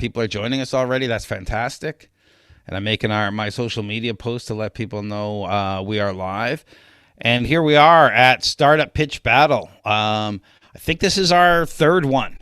people are joining us already. That's fantastic. And I'm making my social media posts to let people know we are live. And here we are at Startup Pitch Battle. I think this is our third one.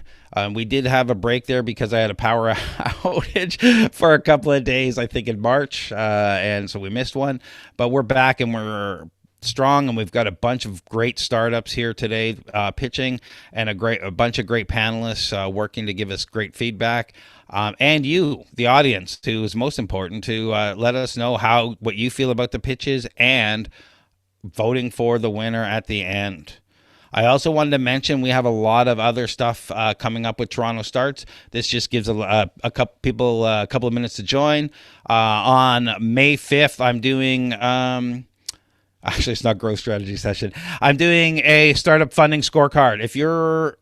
We did have a break there because I had a power outage for a couple of days, I think in March, and so we missed one. But we're back and we're strong, and we've got a bunch of great startups here today pitching, and a bunch of great panelists working to give us great feedback. And you, the audience, who is most important, to let us know what you feel about the pitches and voting for the winner at the end. I also wanted to mention we have a lot of other stuff coming up with Toronto Starts. This just gives a couple people a couple of minutes to join. On May 5th, I'm doing actually, it's not growth strategy session. I'm doing a startup funding scorecard. If you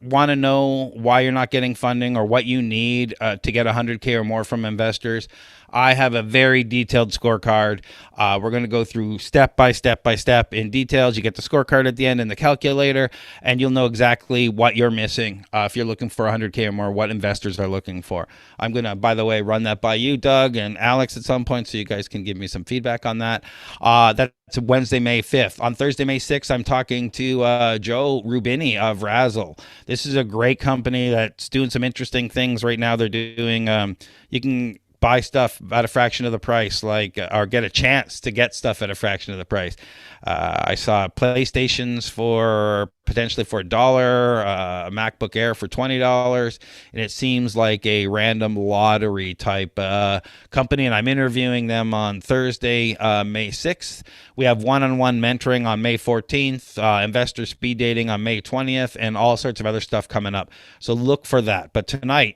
want to know why you're not getting funding or what you need to get 100K or more from investors, I have a very detailed scorecard. We're going to go through step by step in details. You get the scorecard at the end and the calculator, and you'll know exactly what you're missing if you're looking for 100K or more, what investors are looking for. I'm going to, by the way, run that by you, Doug and Alex, at some point so you guys can give me some feedback on that. That's Wednesday, May 5th. On Thursday, May 6th, I'm talking to Joe Rubini of Razzle. This is a great company that's doing some interesting things right now. They're doing, you can buy stuff at a fraction of the price, or get a chance to get stuff at a fraction of the price. I saw PlayStations potentially for $1, a MacBook Air for $20, and it seems like a random lottery type company. And I'm interviewing them on Thursday, May 6th. We have one-on-one mentoring on May 14th, investor speed dating on May 20th, and all sorts of other stuff coming up. So look for that. But tonight,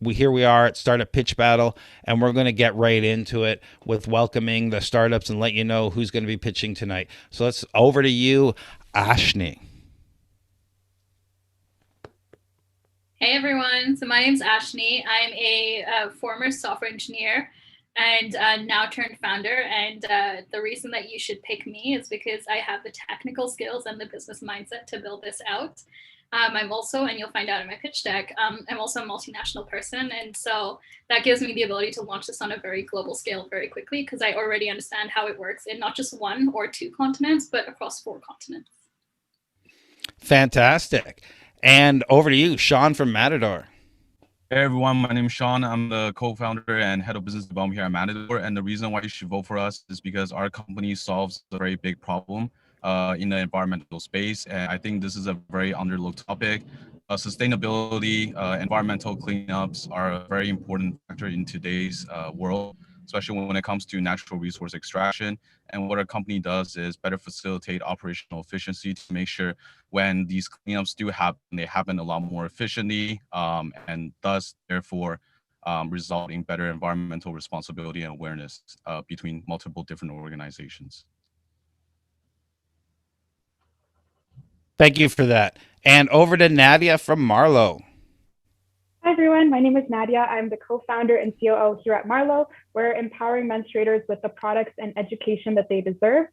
here we are at Startup Pitch Battle, and we're going to get right into it with welcoming the startups and let you know who's going to be pitching tonight. So let's over to you, Ashni. Hey everyone, so my name's Ashni. I'm a former software engineer and now turned founder. And the reason that you should pick me is because I have the technical skills and the business mindset to build this out. I'm also, and you'll find out in my pitch deck, I'm also a multinational person. And so that gives me the ability to launch this on a very global scale very quickly because I already understand how it works in not just 1 or 2 continents, but across 4 continents. Fantastic. And over to you, Sean from Matidor. Hey everyone, my name is Sean. I'm the co-founder and head of business development here at Matidor. And the reason why you should vote for us is because our company solves a very big problem in the environmental space. And I think this is a very underlooked topic. Sustainability, environmental cleanups are a very important factor in today's world, especially when it comes to natural resource extraction. And what our company does is better facilitate operational efficiency to make sure when these cleanups do happen, they happen a lot more efficiently, and thus, therefore, result in better environmental responsibility and awareness between multiple different organizations. Thank you for that. And over to Nadia from Marlow. Hi, everyone. My name is Nadia. I'm the co-founder and COO here at Marlow. We're empowering menstruators with the products and education that they deserve,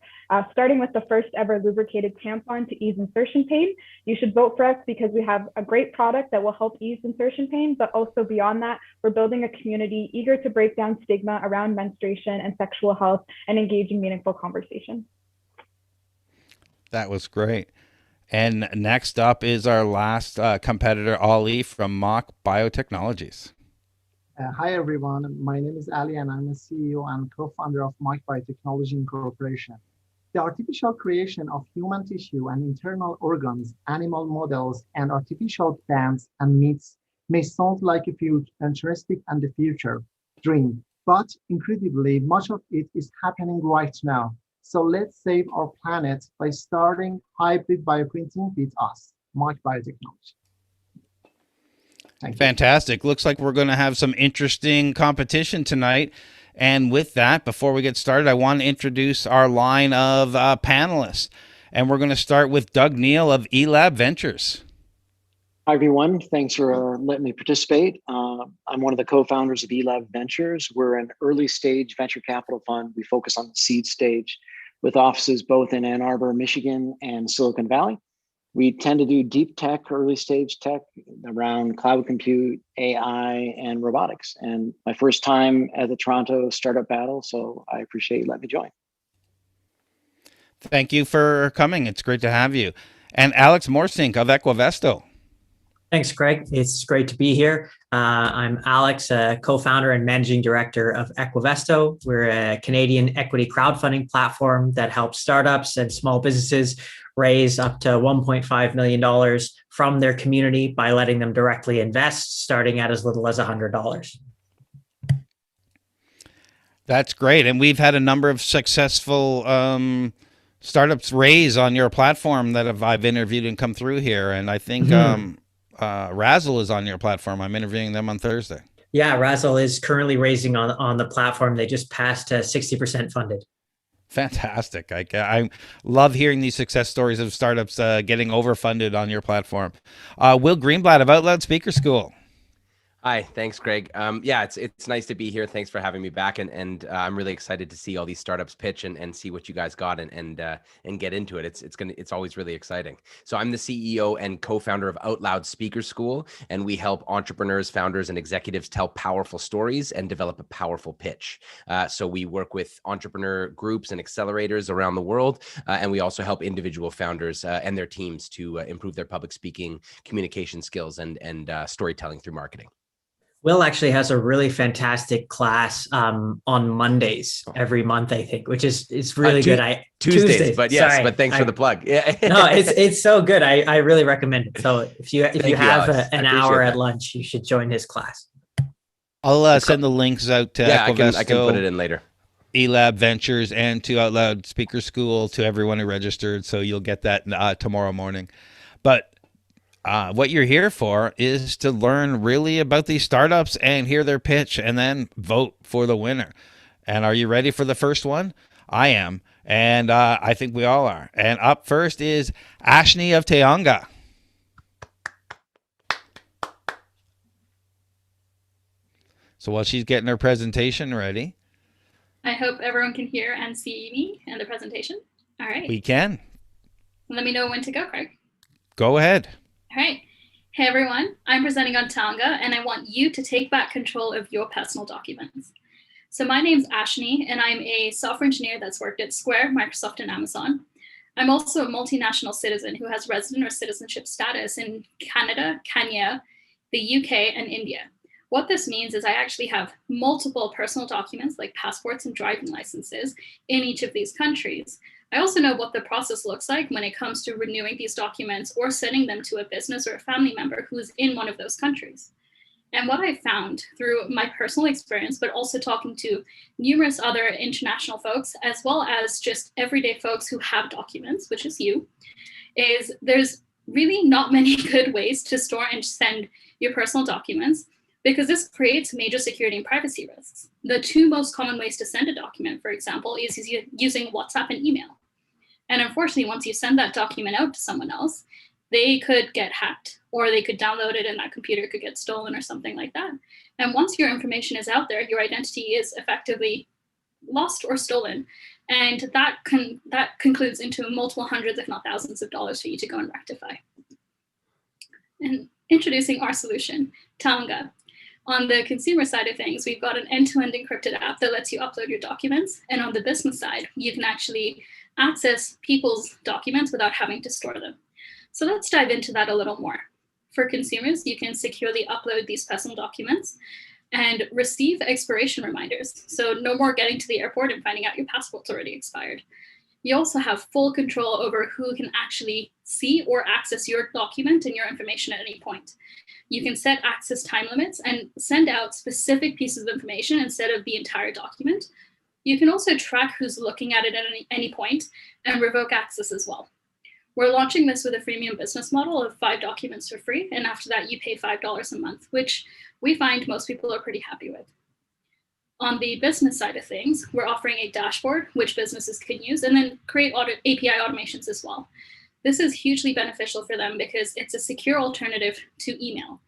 starting with the first ever lubricated tampon to ease insertion pain. You should vote for us because we have a great product that will help ease insertion pain, but also beyond that, we're building a community eager to break down stigma around menstruation and sexual health and engage in meaningful conversations. That was great. And next up is our last competitor, Ali from Moc Biotechnologies. Hi, everyone. My name is Ali, and I'm a CEO and co-founder of Moc Biotechnologies Incorporation. The artificial creation of human tissue and internal organs, animal models, and artificial plants and meats may sound like a futuristic and the future dream, but incredibly, much of it is happening right now. So let's save our planet by starting hybrid bioprinting with us, Moc Biotechnology. Fantastic. Looks like we're going to have some interesting competition tonight. And with that, before we get started, I want to introduce our line of panelists. And we're going to start with Doug Neal of eLab Ventures. Hi, everyone. Thanks for letting me participate. I'm one of the co-founders of eLab Ventures. We're an early stage venture capital fund. We focus on the seed stage with offices both in Ann Arbor, Michigan, and Silicon Valley. We tend to do deep tech, early stage tech around cloud compute, AI, and robotics. And my first time at the Toronto Startup Battle, so I appreciate you letting me join. Thank you for coming. It's great to have you. And Alex Morsink of Equivesto. Thanks, Greg. It's great to be here. I'm Alex, co-founder and managing director of Equivesto. We're a Canadian equity crowdfunding platform that helps startups and small businesses raise up to $1.5 million from their community by letting them directly invest, starting at as little as $100. That's great. And we've had a number of successful startups raise on your platform that I've interviewed and come through here. And I think Razzle is on your platform. I'm interviewing them on Thursday. Yeah, Razzle is currently raising on the platform. They just passed 60% funded. Fantastic. I love hearing these success stories of startups getting overfunded on your platform. Will Greenblatt of OutLoud Speaker School. Hi, thanks, Greg. Yeah, it's nice to be here. Thanks for having me back, and I'm really excited to see all these startups pitch and see what you guys got and get into it. It's always really exciting. So I'm the CEO and co-founder of OutLoud Speaker School, and we help entrepreneurs, founders, and executives tell powerful stories and develop a powerful pitch. So we work with entrepreneur groups and accelerators around the world, and we also help individual founders and their teams to improve their public speaking, communication skills, and storytelling through marketing. Will actually has a really fantastic class on Mondays every month, I think, which is really good. Tuesdays, but yes, but thanks for the plug. Yeah, no, it's so good. I really recommend it. So if you have an hour at lunch, you should join his class. I'll send the links out to Equivesto, I can put it in later. eLab Ventures and to OutLoud Speaker School to everyone who registered. So you'll get that tomorrow morning. But what you're here for is to learn really about these startups and hear their pitch and then vote for the winner. And are you ready for the first one? I am. And I think we all are. And up first is Ashni of Taonga. So while she's getting her presentation ready. I hope everyone can hear and see me and the presentation. All right. We can. Let me know when to go, Craig. Go ahead. All right. Hey, everyone. I'm presenting on Taonga, and I want you to take back control of your personal documents. So my name's Ashni, and I'm a software engineer that's worked at Square, Microsoft, and Amazon. I'm also a multinational citizen who has resident or citizenship status in Canada, Kenya, the UK, and India. What this means is I actually have multiple personal documents like passports and driving licenses in each of these countries. I also know what the process looks like when it comes to renewing these documents or sending them to a business or a family member who's in one of those countries. And what I found through my personal experience, but also talking to numerous other international folks, as well as just everyday folks who have documents, which is you, is there's really not many good ways to store and send your personal documents, because this creates major security and privacy risks. The two most common ways to send a document, for example, is using WhatsApp and email. And unfortunately, once you send that document out to someone else, they could get hacked, or they could download it and that computer could get stolen or something like that. And once your information is out there, your identity is effectively lost or stolen. And that concludes into multiple hundreds, if not thousands of dollars for you to go and rectify. And introducing our solution, Taonga. On the consumer side of things, we've got an end-to-end encrypted app that lets you upload your documents. And on the business side, you can actually access people's documents without having to store them. So let's dive into that a little more. For consumers, you can securely upload these personal documents and receive expiration reminders. So no more getting to the airport and finding out your passport's already expired. You also have full control over who can actually see or access your document and your information at any point. You can set access time limits and send out specific pieces of information instead of the entire document. You can also track who's looking at it at any point and revoke access as well. We're launching this with a freemium business model of 5 documents for free, and after that you pay $5 a month, which we find most people are pretty happy with. On the business side of things, we're offering a dashboard which businesses can use and then create API automations as well. This is hugely beneficial for them because it's a secure alternative to email.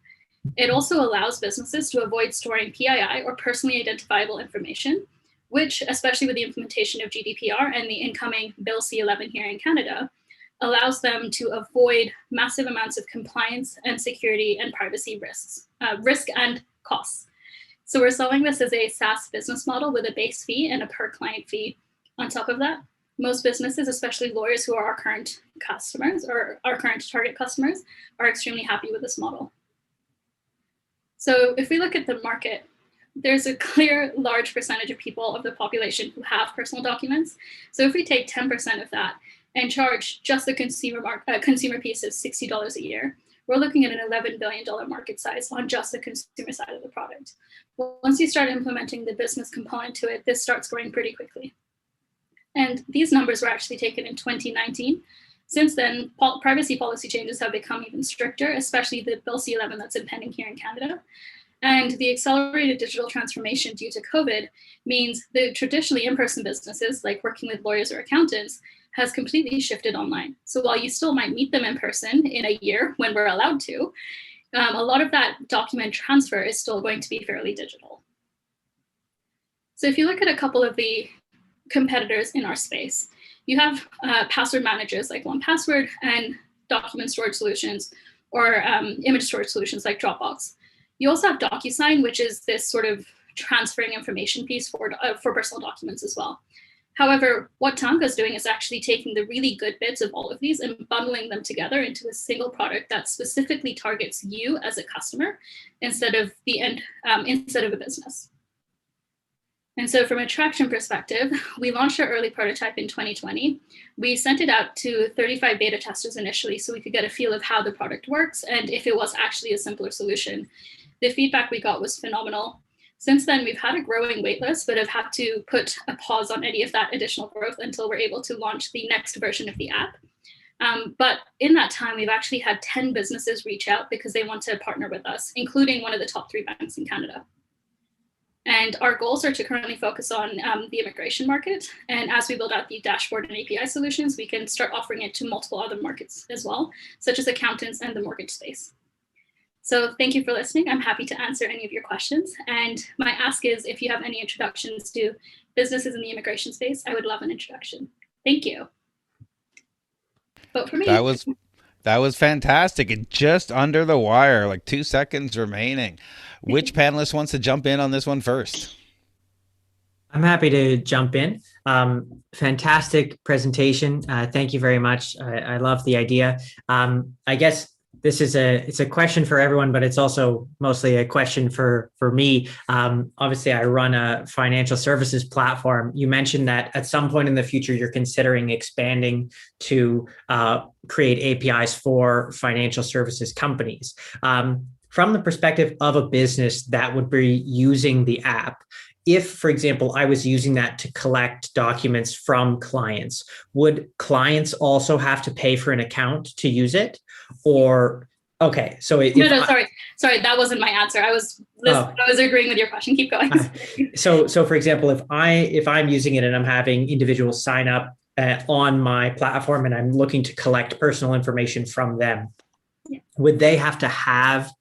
It also allows businesses to avoid storing PII or personally identifiable information, which, especially with the implementation of GDPR and the incoming Bill C-11 here in Canada, allows them to avoid massive amounts of compliance and security and privacy risks, risk and costs. So we're selling this as a SaaS business model with a base fee and a per client fee on top of that. Most businesses, especially lawyers who are our current customers or our current target customers, are extremely happy with this model. So if we look at the market, there's a clear large percentage of people of the population who have personal documents. So if we take 10% of that and charge just the consumer piece of $60 a year, we're looking at an $11 billion market size on just the consumer side of the product. Once you start implementing the business component to it, this starts growing pretty quickly. And these numbers were actually taken in 2019. Since then, privacy policy changes have become even stricter, especially the Bill C-11 that's impending here in Canada. And the accelerated digital transformation due to COVID means the traditionally in-person businesses, like working with lawyers or accountants, has completely shifted online. So while you still might meet them in person in a year when we're allowed to, a lot of that document transfer is still going to be fairly digital. So if you look at a couple of the competitors in our space, you have password managers like 1Password and document storage solutions or image storage solutions like Dropbox. You also have DocuSign, which is this sort of transferring information piece for personal documents as well. However, what Taonga is doing is actually taking the really good bits of all of these and bundling them together into a single product that specifically targets you as a customer instead of a business. And so from a traction perspective, we launched our early prototype in 2020. We sent it out to 35 beta testers initially so we could get a feel of how the product works and if it was actually a simpler solution. The feedback we got was phenomenal. Since then, we've had a growing waitlist, but have had to put a pause on any of that additional growth until we're able to launch the next version of the app. But in that time, we've actually had 10 businesses reach out because they want to partner with us, including one of the top 3 banks in Canada. And our goals are to currently focus on the immigration market. And as we build out the dashboard and API solutions, we can start offering it to multiple other markets as well, such as accountants and the mortgage space. So thank you for listening. I'm happy to answer any of your questions. And my ask is, if you have any introductions to businesses in the immigration space, I would love an introduction. Thank you. Vote for me. That was fantastic. And just under the wire, like 2 seconds remaining. Which panelist wants to jump in on this one first? I'm happy to jump in. Fantastic presentation. Thank you very much. I love the idea. I guess it's a question for everyone, but it's also mostly a question for me. Obviously, I run a financial services platform. You mentioned that at some point in the future, you're considering expanding to create APIs for financial services companies. From the perspective of a business that would be using the app, if, for example, I was using that to collect documents from clients, would clients also have to pay for an account to use it? Or, okay, so sorry, that wasn't my answer. I was agreeing with your question. Keep going. So for example, if I'm using it and I'm having individuals sign up on my platform and I'm looking to collect personal information from them, would they have to have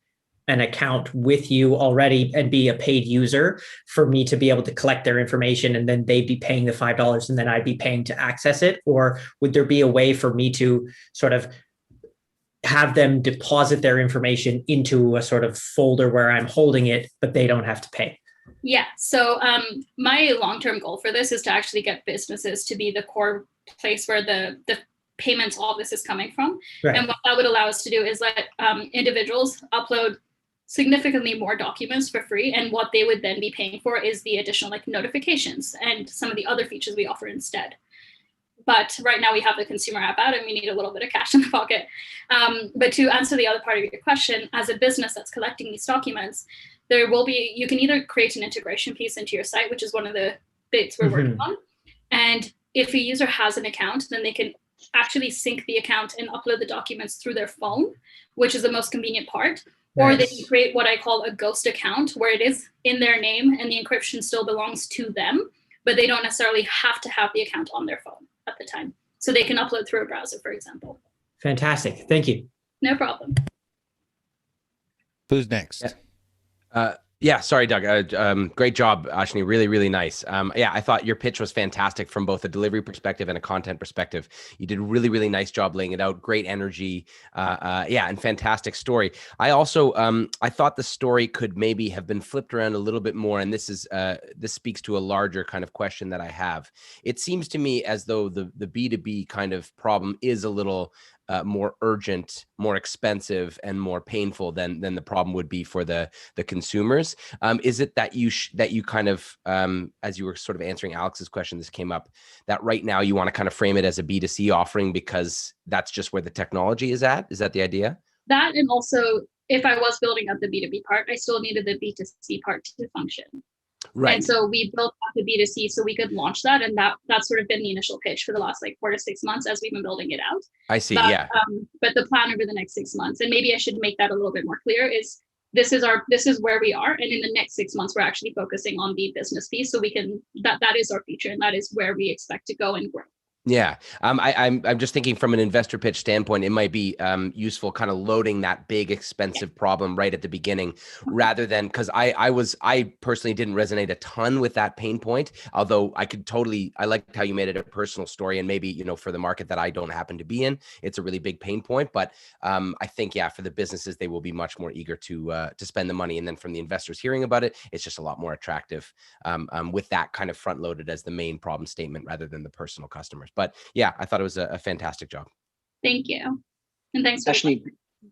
an account with you already and be a paid user for me to be able to collect their information, and then they'd be paying the $5 and then I'd be paying to access it? Or would there be a way for me to sort of have them deposit their information into a sort of folder where I'm holding it, but they don't have to pay? Yeah, so my long-term goal for this is to actually get businesses to be the core place where the payments, all this is coming from. Right. And what that would allow us to do is let individuals upload significantly more documents for free, and what they would then be paying for is the additional like notifications and some of the other features we offer instead. But right now we have the consumer app out and we need a little bit of cash in the pocket. But to answer the other part of your question, as a business that's collecting these documents, you can either create an integration piece into your site, which is one of the bits we're working on. And if a user has an account, then they can actually sync the account and upload the documents through their phone, which is the most convenient part. Or they can create what I call a ghost account, where it is in their name and the encryption still belongs to them, but they don't necessarily have to have the account on their phone at the time. So they can upload through a browser, for example. Fantastic. Thank you. No problem. Who's next? Yeah, sorry, Doug. Great job, Ashni. Really, really nice. Yeah, I thought your pitch was fantastic from both a delivery perspective and a content perspective. You did a really, really nice job laying it out. Great energy. Yeah, and fantastic story. I also, I thought the story could maybe have been flipped around a little bit more. And this speaks to a larger kind of question that I have. It seems to me as though the B2B kind of problem is a little more urgent, more expensive, and more painful than the problem would be for the consumers. Is it that you kind of, as you were sort of answering Alex's question, this came up, that right now you want to kind of frame it as a B2C offering because that's just where the technology is at? Is that the idea? That, and also if I was building up the B2B part, I still needed the B2C part to function. Right. And so we built up the B2C so we could launch that. And that's sort of been the initial pitch for the last like 4 to 6 months as we've been building it out. I see. But, yeah. But the plan over the next 6 months, and maybe I should make that a little bit more clear, is this is where we are. And in the next 6 months, we're actually focusing on the business piece. So we can, that is our future, and that is where we expect to go and grow. Yeah. I'm just thinking from an investor pitch standpoint, it might be useful kind of loading that big expensive problem right at the beginning rather than, because I personally didn't resonate a ton with that pain point, although I liked how you made it a personal story, and maybe, you know, for the market that I don't happen to be in, it's a really big pain point. But I think, yeah, for the businesses, they will be much more eager to spend the money. And then from the investors hearing about it, it's just a lot more attractive with that kind of front loaded as the main problem statement rather than the personal customers. But yeah, I thought it was a fantastic job. Thank you. And thanks for Ashni,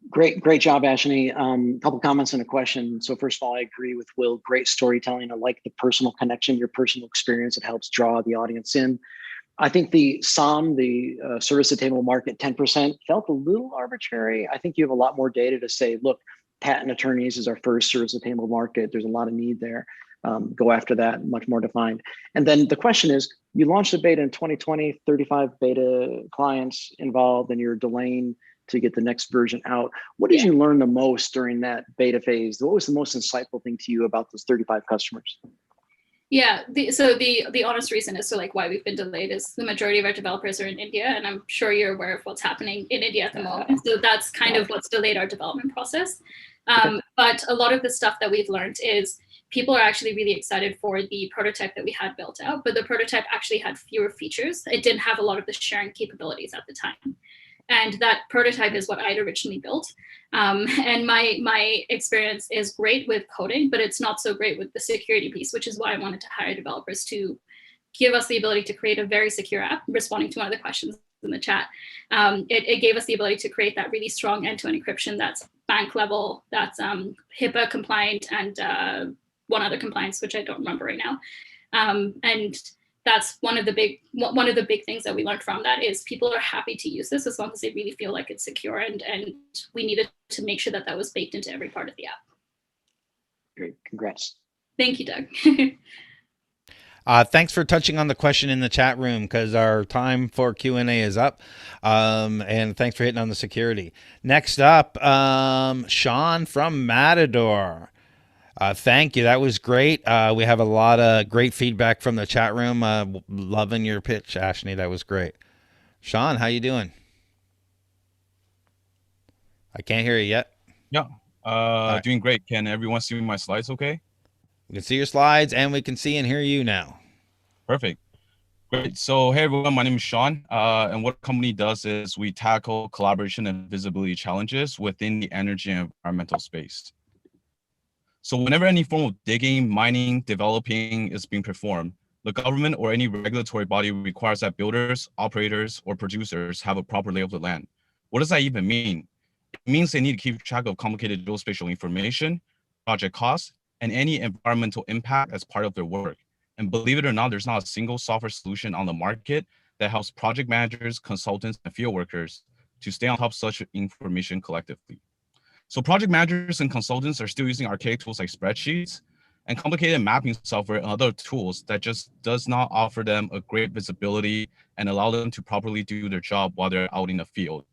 great job, Ashni. Couple comments and a question. So first of all, I agree with Will. Great storytelling. I like the personal connection, your personal experience. It helps draw the audience in. I think the SOM, the service to table market, 10% felt a little arbitrary. I think you have a lot more data to say, look, patent attorneys is our first service to table market. There's a lot of need there. Go after that, much more defined. And then the question is, you launched the beta in 2020, 35 beta clients involved, and you're delaying to get the next version out. What did you learn the most during that beta phase? What was the most insightful thing to you about those 35 customers? Yeah, the honest reason as to like why we've been delayed is the majority of our developers are in India, and I'm sure you're aware of what's happening in India at the moment. So that's kind of what's delayed our development process. But a lot of the stuff that we've learned is people are actually really excited for the prototype that we had built out, but the prototype actually had fewer features. It didn't have a lot of the sharing capabilities at the time. And that prototype is what I'd originally built. And my experience is great with coding, but it's not so great with the security piece, which is why I wanted to hire developers to give us the ability to create a very secure app. Responding to one of the questions in the chat, it gave us the ability to create that really strong end-to-end encryption that's bank level, that's HIPAA compliant, and one other compliance, which I don't remember right now. And that's one of the big things that we learned from that is people are happy to use this as long as they really feel like it's secure. And we needed to make sure that that was baked into every part of the app. Great, congrats. Thank you, Doug. Thanks for touching on the question in the chat room, because our time for Q&A is up. And thanks for hitting on the security. Next up, Sean from Matidor. Thank you. That was great. We have a lot of great feedback from the chat room. Loving your pitch, Ashni. That was great. Sean, how you doing? I can't hear you yet. Yeah, doing great. Can everyone see my slides okay? We can see your slides, and we can see and hear you now. Perfect. Great. So, hey, everyone, my name is Sean. And what the company does is we tackle collaboration and visibility challenges within the energy and environmental space. So whenever any form of digging, mining, developing is being performed, the government or any regulatory body requires that builders, operators, or producers have a proper lay of the land. What does that even mean? It means they need to keep track of complicated geospatial information, project costs, and any environmental impact as part of their work. And believe it or not, there's not a single software solution on the market that helps project managers, consultants, and field workers to stay on top of such information collectively. So project managers and consultants are still using archaic tools like spreadsheets and complicated mapping software and other tools that just does not offer them a great visibility and allow them to properly do their job while they're out in the field.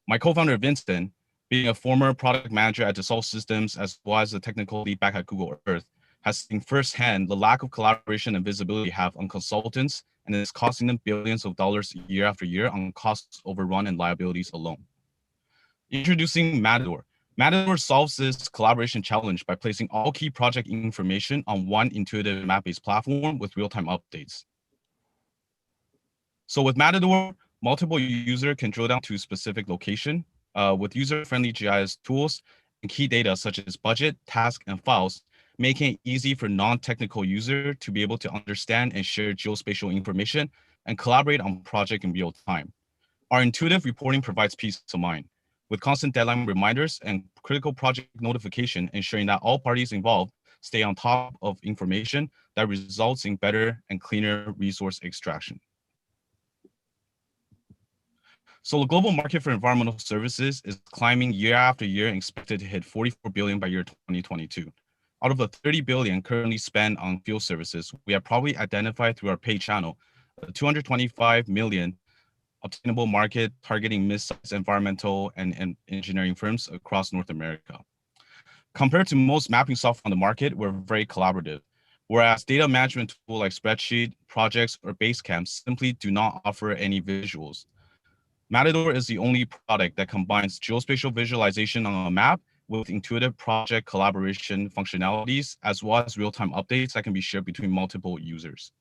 My co-founder, Vincent, being a former product manager at Dassault Systems, as well as a technical lead back at Google Earth, has seen firsthand the lack of collaboration and visibility have on consultants, and it's costing them billions of dollars year after year on costs overrun and liabilities alone. Introducing Matidor. Matidor solves this collaboration challenge by placing all key project information on one intuitive map-based platform with real-time updates. So with Matidor, multiple users can drill down to a specific location with user-friendly GIS tools and key data such as budget, task, and files, making it easy for non-technical user to be able to understand and share geospatial information and collaborate on project in real time. Our intuitive reporting provides peace of mind, with constant deadline reminders and critical project notification, ensuring that all parties involved stay on top of information that results in better and cleaner resource extraction. So the global market for environmental services is climbing year after year and expected to hit 44 billion by year 2022. Out of the 30 billion currently spent on field services, we have probably identified through our paid channel 225 million obtainable market targeting mid-sized environmental and engineering firms across North America. Compared to most mapping software on the market, we're very collaborative. Whereas data management tools like spreadsheet, projects, or Basecamp simply do not offer any visuals. Matidor is the only product that combines geospatial visualization on a map with intuitive project collaboration functionalities, as well as real-time updates that can be shared between multiple users.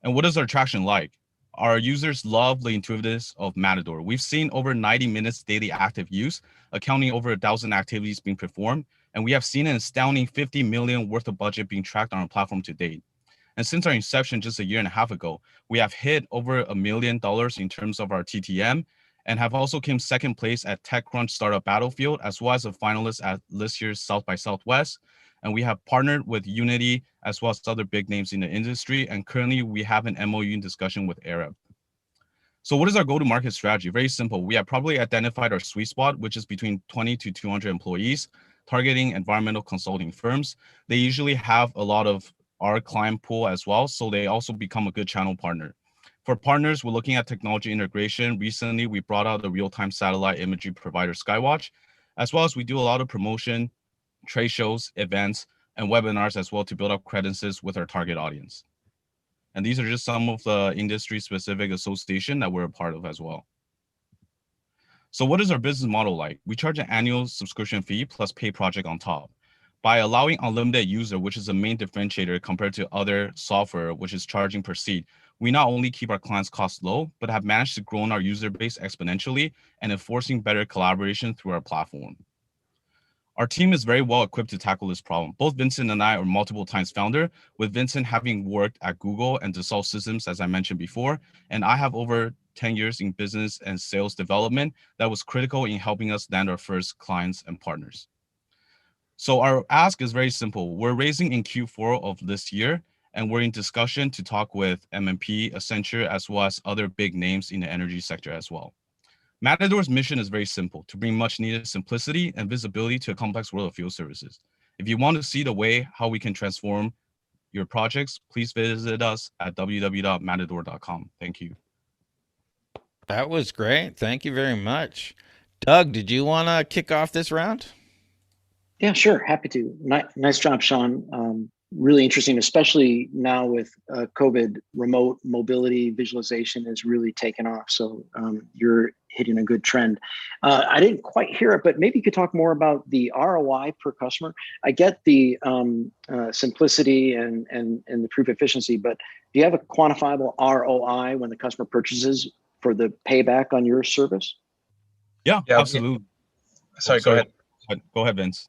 And what is our traction like? Our users love the intuitiveness of Matidor. We've seen over 90 minutes daily active use, accounting over 1,000 activities being performed, and we have seen an astounding 50 million worth of budget being tracked on our platform to date. And since our inception just a year and a half ago, we have hit over $1 million in terms of our TTM, and have also came second place at TechCrunch Startup Battlefield, as well as a finalist at this year's South by Southwest. And we have partnered with Unity, as well as other big names in the industry. And currently we have an MOU in discussion with eLab. So what is our go-to-market strategy? Very simple. We have probably identified our sweet spot, which is between 20 to 200 employees, targeting environmental consulting firms. They usually have a lot of our client pool as well, so they also become a good channel partner. For partners, we're looking at technology integration. Recently, we brought out the real-time satellite imagery provider Skywatch, as well as we do a lot of promotion, trade shows, events, and webinars as well to build up credentials with our target audience. And these are just some of the industry-specific association that we're a part of as well. So what is our business model like? We charge an annual subscription fee plus pay project on top. By allowing unlimited user, which is the main differentiator compared to other software, which is charging per seat, we not only keep our clients' costs low, but have managed to grow our user base exponentially and enforcing better collaboration through our platform. Our team is very well equipped to tackle this problem. Both Vincent and I are multiple times founder, with Vincent having worked at Google and Dassault Systems, as I mentioned before, and I have over 10 years in business and sales development that was critical in helping us land our first clients and partners. So our ask is very simple. We're raising in Q4 of this year, and we're in discussion to talk with MMP, Accenture, as well as other big names in the energy sector as well. Matidor's mission is very simple, to bring much needed simplicity and visibility to a complex world of field services. If you want to see the way how we can transform your projects, please visit us at www.matidor.com. Thank you. That was great. Thank you very much. Doug, did you want to kick off this round? Yeah, sure. Happy to. Nice job, Sean. Really interesting, especially now with COVID, remote mobility visualization has really taken off. So you're hitting a good trend. I didn't quite hear it, but maybe you could talk more about the ROI per customer. I get the simplicity and the proof efficiency, but do you have a quantifiable ROI when the customer purchases for the payback on your service? Yeah, absolutely. Sorry, go ahead. Go ahead, Vince.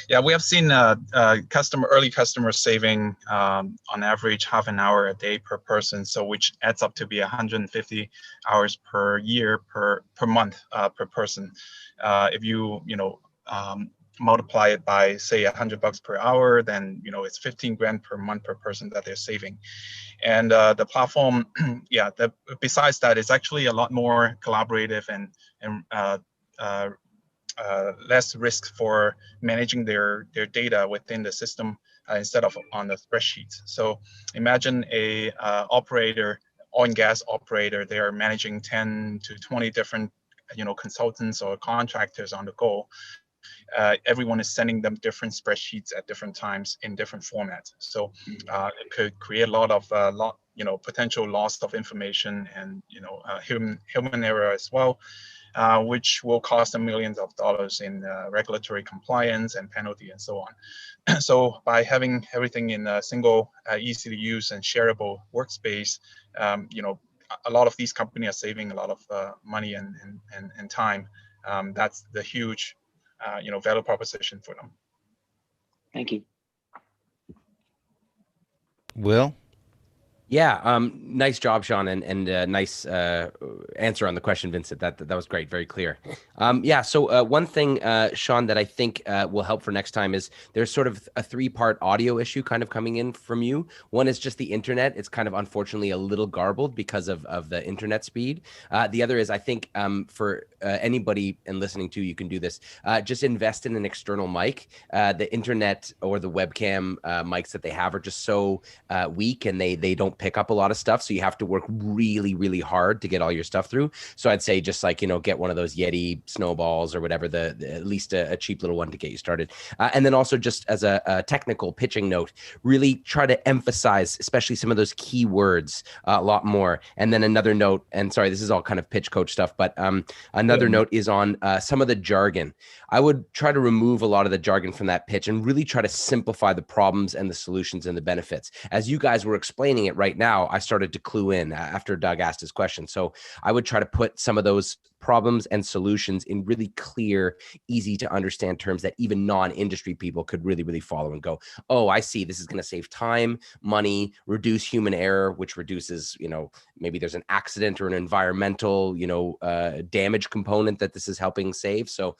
Yeah, we have seen early customers saving on average half an hour a day per person, so which adds up to be 150 hours per year per month per person. If you multiply it by say $100 per hour, then it's 15 grand per month per person that they're saving. And the platform, yeah, besides that, it's actually a lot more collaborative and less risk for managing their data within the system instead of on the spreadsheets. So imagine a operator, oil and gas operator, they are managing 10 to 20 different consultants or contractors on the go. Everyone is sending them different spreadsheets at different times in different formats. So it could create a lot of potential loss of information and human error as well. which will cost them millions of dollars in regulatory compliance and penalty and so on. So by having everything in a single, easy to use and shareable workspace, a lot of these companies are saving a lot of money and time. That's the huge, value proposition for them. Thank you. Will? Yeah, nice job, Sean, and nice answer on the question, Vincent. That was great, very clear. So one thing, Sean, that I think will help for next time is there's sort of a 3-part audio issue kind of coming in from you. One is just the internet. It's kind of unfortunately a little garbled because of the internet speed. The other is, I think, for anybody and listening to, you can do this. Just invest in an external mic. The internet or the webcam mics that they have are just so weak, and they don't pick up a lot of stuff. So you have to work really, really hard to get all your stuff through. So I'd say just like, get one of those Yeti snowballs or whatever, at least a cheap little one to get you started. And then also just as a technical pitching note, really try to emphasize, especially some of those key words a lot more. And then another note, and sorry, this is all kind of pitch coach stuff, but another note is on some of the jargon. I would try to remove a lot of the jargon from that pitch and really try to simplify the problems and the solutions and the benefits. As you guys were explaining it right now, I started to clue in after Doug asked his question. So I would try to put some of those problems and solutions in really clear, easy to understand terms that even non-industry people could really, really follow and go, oh, I see, this is going to save time, money, reduce human error, which reduces, maybe there's an accident or an environmental, damage component that this is helping save. So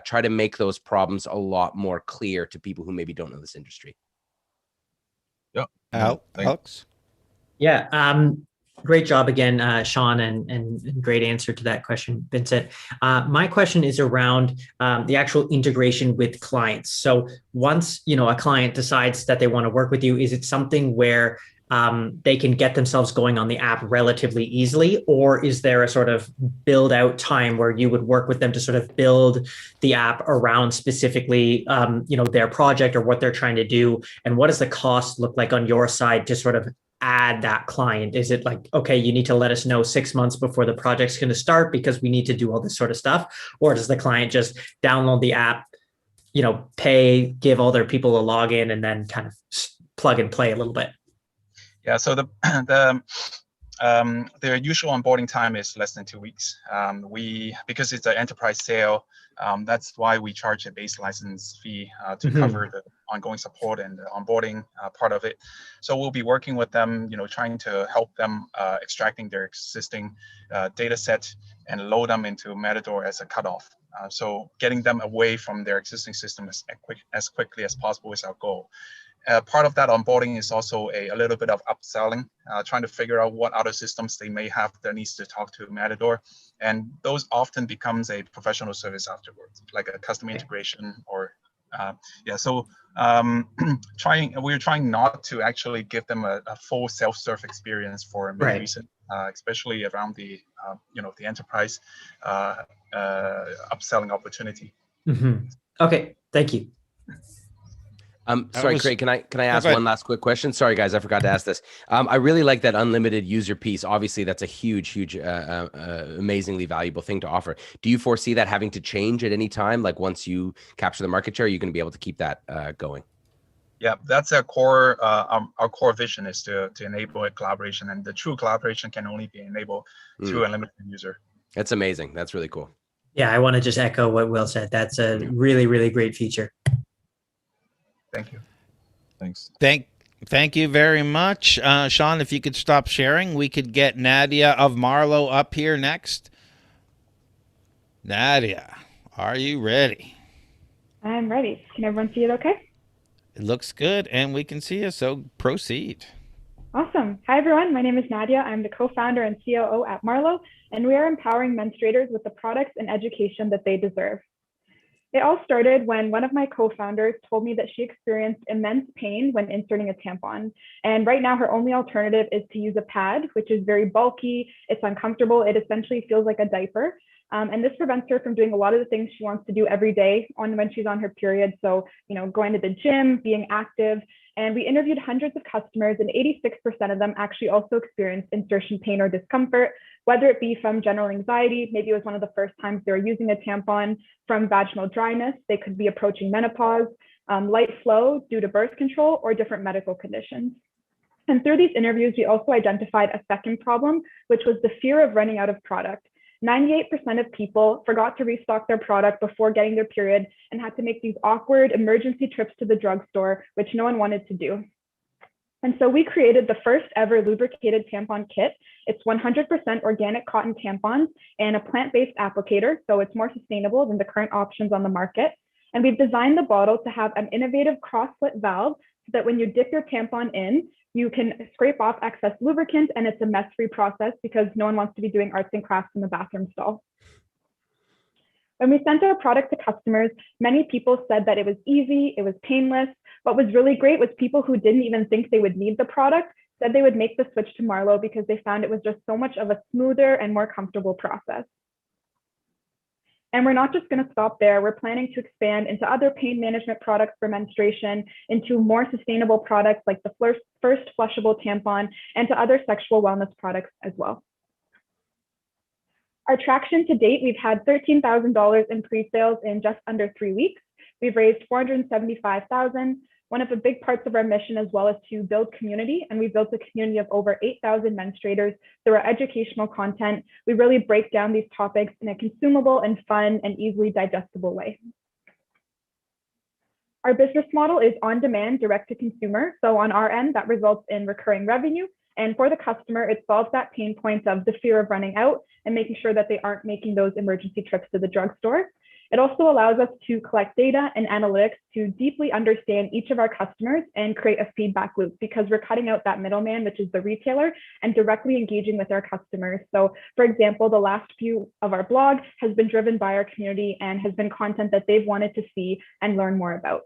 try to make those problems a lot more clear to people who maybe don't know this industry. Yep. Alex? Yeah. Great job again, Sean, and great answer to that question, Vincent. My question is around the actual integration with clients. So once, a client decides that they want to work with you, is it something where they can get themselves going on the app relatively easily, or is there a sort of build out time where you would work with them to sort of build the app around specifically, their project or what they're trying to do? And what does the cost look like on your side to sort of add that client? Is it like, okay, you need to let us know 6 months before the project's going to start because we need to do all this sort of stuff? Or does the client just download the app, pay, give all their people a login, and then kind of plug and play a little bit? Yeah, so their usual onboarding time is less than 2 weeks. Because it's an enterprise sale, that's why we charge a base license fee to cover the ongoing support and the onboarding part of it. So we'll be working with them, trying to help them extracting their existing data set and load them into Matidor as a cutoff. So getting them away from their existing system as quickly as possible is our goal. Part of that onboarding is also a little bit of upselling, trying to figure out what other systems they may have that needs to talk to Matidor. And those often becomes a professional service afterwards, like a custom integration or, we're trying not to actually give them a full self-serve experience for many reasons, especially around the, the enterprise upselling opportunity. Okay, thank you. Sorry, Craig, can I ask one last quick question? Sorry, guys, I forgot to ask this. I really like that unlimited user piece. Obviously, that's a huge, amazingly valuable thing to offer. Do you foresee that having to change at any time? Like once you capture the market share, are you going to be able to keep that going? Yeah, that's our core vision is to enable a collaboration, and the true collaboration can only be enabled through a limited user. That's amazing. That's really cool. Yeah, I want to just echo what Will said. That's a really, really great feature. Thank you. Thanks. Thank you very much. Sean, if you could stop sharing, we could get Nadia of Marlow up here next. Nadia, are you ready? I'm ready. Can everyone see it okay? It looks good, and we can see you, so proceed. Awesome. Hi, everyone. My name is Nadia. I'm the co-founder and COO at Marlow, and we are empowering menstruators with the products and education that they deserve. It all started when one of my co-founders told me that she experienced immense pain when inserting a tampon. And right now, her only alternative is to use a pad, which is very bulky. It's uncomfortable. It essentially feels like a diaper. And this prevents her from doing a lot of the things she wants to do every day when she's on her period. So, going to the gym, being active. And we interviewed hundreds of customers, and 86% of them actually also experienced insertion pain or discomfort, whether it be from general anxiety, maybe it was one of the first times they were using a tampon, from vaginal dryness, they could be approaching menopause, light flow due to birth control, or different medical conditions. And through these interviews, we also identified a second problem, which was the fear of running out of product. 98% of people forgot to restock their product before getting their period and had to make these awkward emergency trips to the drugstore, which no one wanted to do. And so we created the first ever lubricated tampon kit. It's 100% organic cotton tampons and a plant-based applicator, so it's more sustainable than the current options on the market. And we've designed the bottle to have an innovative cross-slit valve so that when you dip your tampon in, you can scrape off excess lubricant, and it's a mess-free process because no one wants to be doing arts and crafts in the bathroom stall. When we sent our product to customers, many people said that it was easy, it was painless. What was really great was people who didn't even think they would need the product said they would make the switch to Marlow because they found it was just so much of a smoother and more comfortable process. And we're not just going to stop there. We're planning to expand into other pain management products for menstruation, into more sustainable products like the first flushable tampon, and to other sexual wellness products as well. Our traction to date, we've had $13,000 in pre-sales in just under 3 weeks. We've raised $475,000. One of the big parts of our mission as well is to build community, and we built a community of over 8,000 menstruators through our educational content. We really break down these topics in a consumable and fun and easily digestible way. Our business model is on-demand, direct to consumer. So on our end, that results in recurring revenue. And for the customer, it solves that pain point of the fear of running out and making sure that they aren't making those emergency trips to the drugstore. It also allows us to collect data and analytics to deeply understand each of our customers and create a feedback loop because we're cutting out that middleman, which is the retailer, and directly engaging with our customers. So for example, the last few of our blog has been driven by our community and has been content that they've wanted to see and learn more about.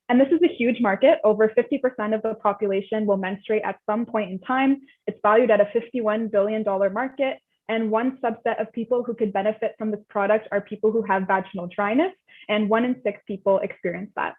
And this is a huge market. Over 50% of the population will menstruate at some point in time. It's valued at a $51 billion market. And one subset of people who could benefit from this product are people who have vaginal dryness, and 1 in 6 people experience that.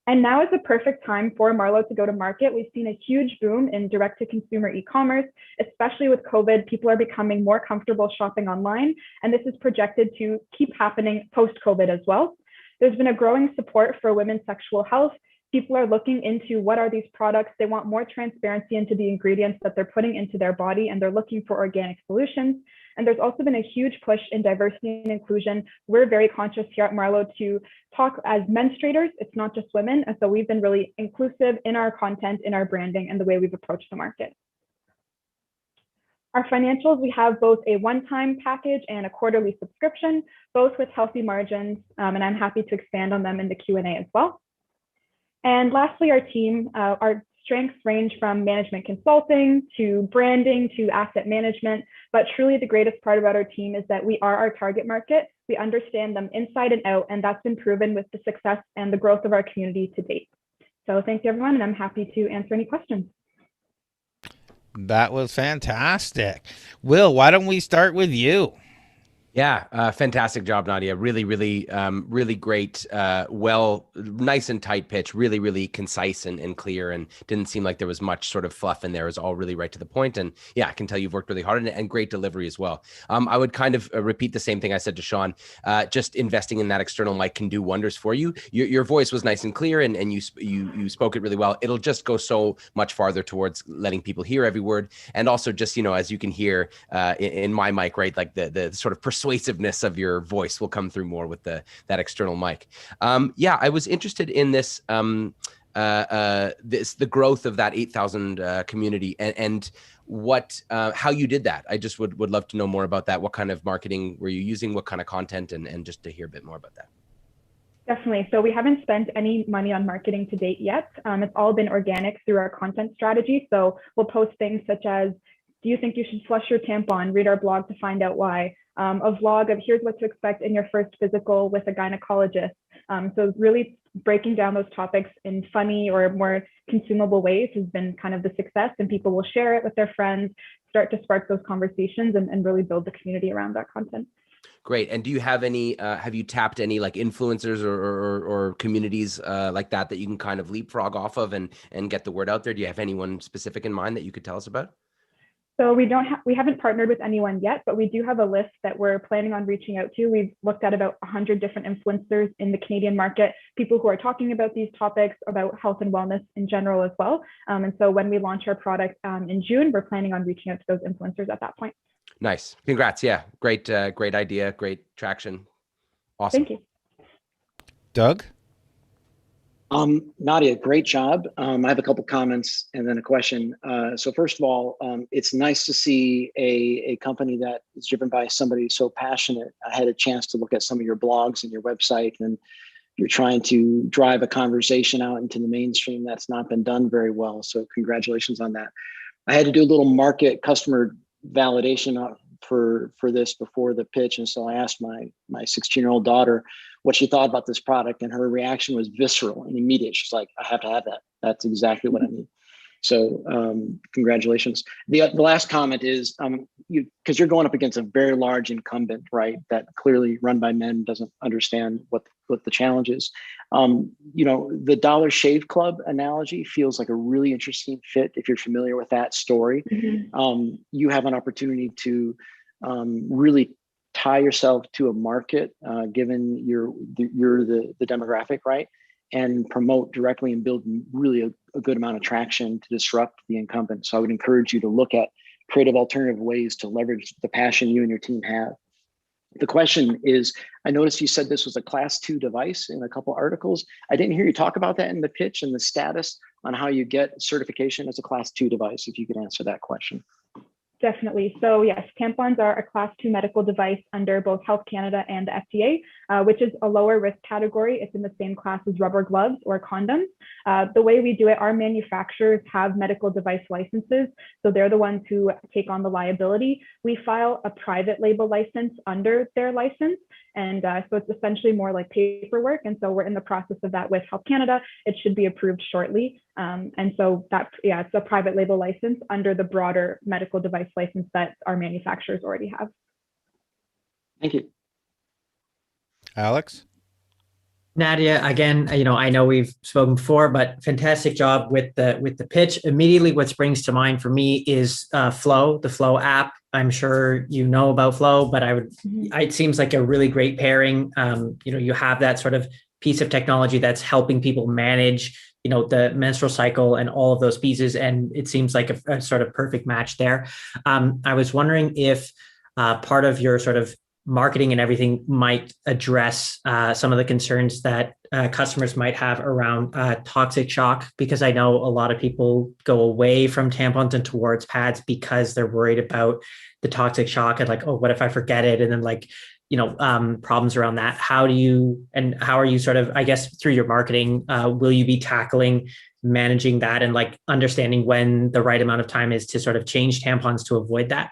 And now is the perfect time for Marlow to go to market. We've seen a huge boom in direct-to-consumer e-commerce, especially with COVID. People are becoming more comfortable shopping online, and this is projected to keep happening post-COVID as well. There's been a growing support for women's sexual health. People are looking into what are these products. They want more transparency into the ingredients that they're putting into their body, and they're looking for organic solutions. And there's also been a huge push in diversity and inclusion. We're very conscious here at Marlow to talk as menstruators. It's not just women. And so we've been really inclusive in our content, in our branding, and the way we've approached the market. Our financials, we have both a one-time package and a quarterly subscription, both with healthy margins, and I'm happy to expand on them in the Q&A as well. And lastly, our team, our strengths range from management consulting to branding to asset management, but truly the greatest part about our team is that we are our target market. We understand them inside and out, and that's been proven with the success and the growth of our community to date. So thank you, everyone, and I'm happy to answer any questions. That was fantastic. Will, why don't we start with you? Yeah, fantastic job, Nadia. Really, really great. Nice and tight pitch. Really, really concise and clear, and didn't seem like there was much sort of fluff in there. It was all really right to the point. And yeah, I can tell you've worked really hard on it, and great delivery as well. I would kind of repeat the same thing I said to Sean. Just investing in that external mic can do wonders for you. Your voice was nice and clear, and you spoke it really well. It'll just go so much farther towards letting people hear every word, and also just, you know, as you can hear in my mic, right, like the sort of persuasiveness of your voice will come through more with that external mic. Yeah, I was interested in this, the growth of that 8,000 community and what, how you did that. I just would love to know more about that. What kind of marketing were you using? What kind of content, and just to hear a bit more about that. Definitely. So we haven't spent any money on marketing to date yet. It's all been organic through our content strategy. So we'll post things such as, do you think you should flush your tampon? Read our blog to find out why. A vlog of here's what to expect in your first physical with a gynecologist. So really breaking down those topics in funny or more consumable ways has been kind of the success, and people will share it with their friends, start to spark those conversations and really build the community around that content. Great. And do you have any, have you tapped any like influencers or communities like that you can kind of leapfrog off of and get the word out there? Do you have anyone specific in mind that you could tell us about? So we haven't partnered with anyone yet, but we do have a list that we're planning on reaching out to. We've looked at about 100 different influencers in the Canadian market, people who are talking about these topics, about health and wellness in general as well. And so when we launch our product in June, we're planning on reaching out to those influencers at that point. Nice. Congrats. Yeah. Great idea. Great traction. Awesome. Thank you. Doug? Nadia, great job. I have a couple comments and then a question. So first of all, it's nice to see a company that is driven by somebody so passionate. I had a chance to look at some of your blogs and your website, and you're trying to drive a conversation out into the mainstream that's not been done very well. So congratulations on that. I had to do a little market customer validation for this before the pitch. And so I asked my 16-year-old daughter what she thought about this product, and her reaction was visceral and immediate. She's like, I have to have that. That's exactly what I need. So congratulations. The last comment is because you're going up against a very large incumbent, right? That clearly run by men, doesn't understand what the challenge is. The Dollar Shave Club analogy feels like a really interesting fit if you're familiar with that story. Mm-hmm. You have an opportunity to really tie yourself to a market, given you're the demographic, right? And promote directly and build really a good amount of traction to disrupt the incumbent. So I would encourage you to look at creative alternative ways to leverage the passion you and your team have. The question is, I noticed you said this was a class 2 device in a couple articles. I didn't hear you talk about that in the pitch and the status on how you get certification as a class 2 device, if you could answer that question. Definitely. So yes, tampons are a class 2 medical device under both Health Canada and the FDA, which is a lower risk category. It's in the same class as rubber gloves or condoms. The way we do it, our manufacturers have medical device licenses. So they're the ones who take on the liability. We file a private label license under their license. And so it's essentially more like paperwork. And so we're in the process of that with Health Canada. It should be approved shortly. And so it's a private label license under the broader medical device license that our manufacturers already have. Thank you. Alex? Nadia, again, I know we've spoken before, but fantastic job with the pitch. Immediately, what springs to mind for me is Flow, the Flow app. I'm sure you know about Flow, but it seems like a really great pairing. You have that sort of piece of technology that's helping people manage, the menstrual cycle and all of those pieces. And it seems like a sort of perfect match there. I was wondering if part of your sort of marketing and everything might address some of the concerns that customers might have around toxic shock, because I know a lot of people go away from tampons and towards pads because they're worried about the toxic shock and like, oh, what if I forget it? And then problems around that. How are you sort of, I guess, through your marketing, will you be tackling managing that and like understanding when the right amount of time is to sort of change tampons to avoid that?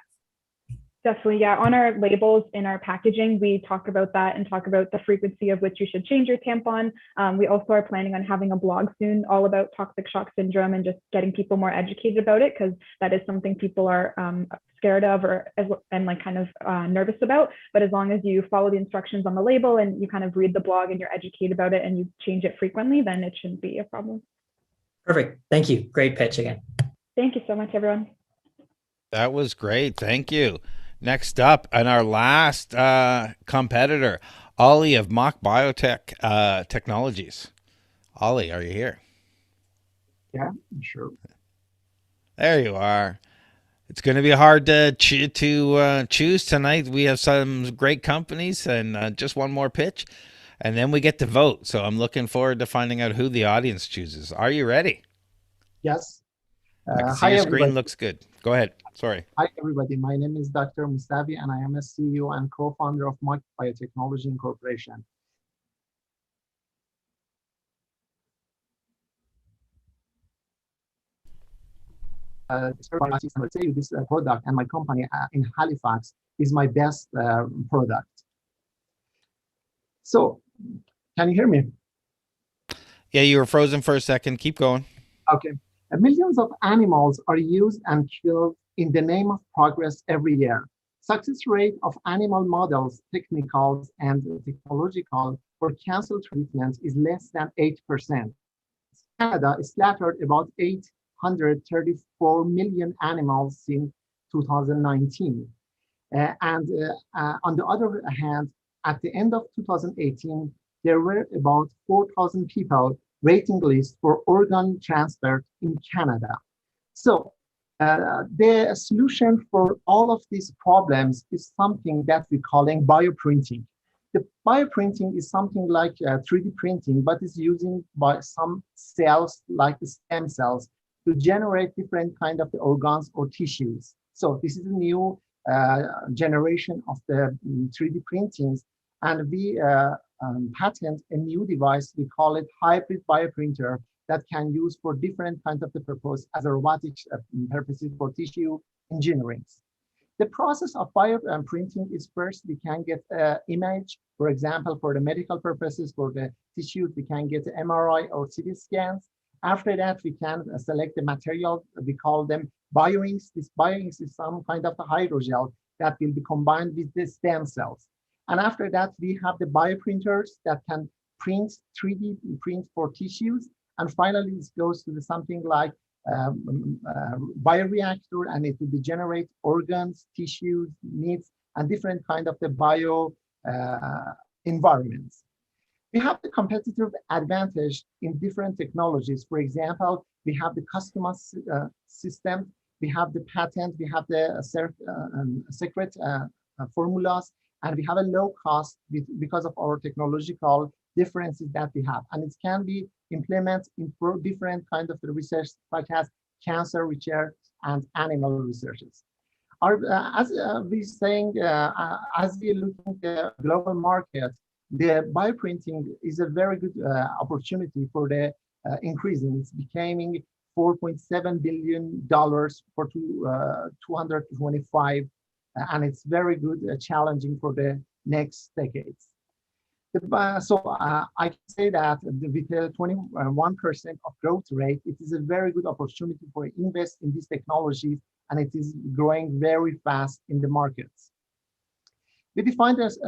Definitely, yeah. On our labels in our packaging, we talk about that and talk about the frequency of which you should change your tampon. We also are planning on having a blog soon all about toxic shock syndrome and just getting people more educated about it, because that is something people are scared of and like kind of nervous about. But as long as you follow the instructions on the label and you kind of read the blog and you're educated about it and you change it frequently, then it shouldn't be a problem. Perfect. Thank you. Great pitch again. Thank you so much, everyone. That was great. Thank you. Next up, and our last competitor, Ollie of Moc Biotechnologies. Ollie, are you here? Yeah, sure. There you are. It's going to be hard to choose tonight. We have some great companies and just one more pitch, and then we get to vote. So I'm looking forward to finding out who the audience chooses. Are you ready? Yes. I can see your screen looks good. Go ahead. Sorry. Hi, everybody. My name is Dr. Mustafi, and I am a CEO and co-founder of Moc Biotechnologies Incorporation. Let's say this product and my company in Halifax is my best product. So, can you hear me? Yeah, you were frozen for a second. Keep going. Okay. Millions of animals are used and killed in the name of progress every year. Success rate of animal models, technicals and technological for cancer treatment is less than 8%. Canada slaughtered about 834 million animals in 2019. On the other hand, at the end of 2018, there were about 4,000 people waiting list for organ transplant in Canada. So the solution for all of these problems is something that we're calling bioprinting. The bioprinting is something like 3D printing, but it's using by some cells like the stem cells to generate different kind of the organs or tissues. So this is a new generation of the 3D printings, and we patent a new device. We call it hybrid bioprinter that can use for different kinds of the purpose as a robotic purposes for tissue engineering. The process of bioprinting is first we can get an image, for example, for the medical purposes, for the tissues, we can get MRI or CT scans. After that, we can select the material, we call them bioinks. This bioinks is some kind of a hydrogel that will be combined with the stem cells. And after that, we have the bioprinters that can print 3D print for tissues. And finally, this goes to something like bioreactor, and it will be generate organs, tissues, meats, and different kind of the bio environments. We have the competitive advantage in different technologies. For example, we have the customized system, we have the patent, we have the secret formulas, and we have a low cost because of our technological differences that we have. And it can be implemented in different kinds of research, such as cancer research and animal researches. As we're saying, as we look at the global market, the bioprinting is a very good opportunity for the increasing. It's becoming $4.7 billion for 225, and it's very good, challenging for the next decades. So I can say that with a 21% of growth rate, it is a very good opportunity for invest in these technologies, and it is growing very fast in the markets. We defined as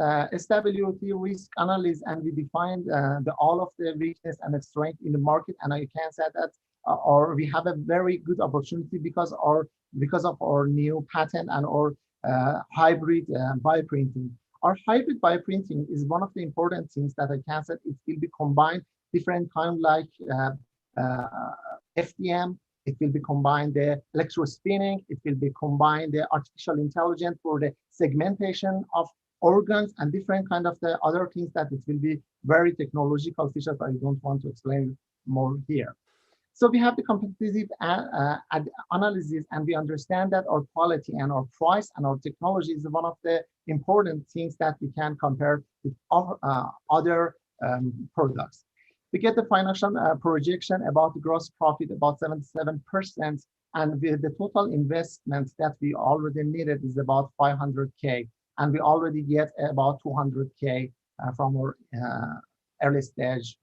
stability, risk analysis, and we defined all of the weakness and the strength in the market. And I can say that or we have a very good opportunity because of our new patent and our hybrid bioprinting. Our hybrid bioprinting is one of the important things that I can say. It will be combined different kind like FDM. It will be combined the electrospinning. It will be combined the artificial intelligence for the segmentation of organs and different kind of the other things that it will be very technological features. I don't want to explain more here. So we have the competitive analysis, and we understand that our quality and our price and our technology is one of the important things that we can compare with other products. We get the financial projection about the gross profit about 77%, and with the total investment that we already needed is about 500K, and we already get about 200K from our early stage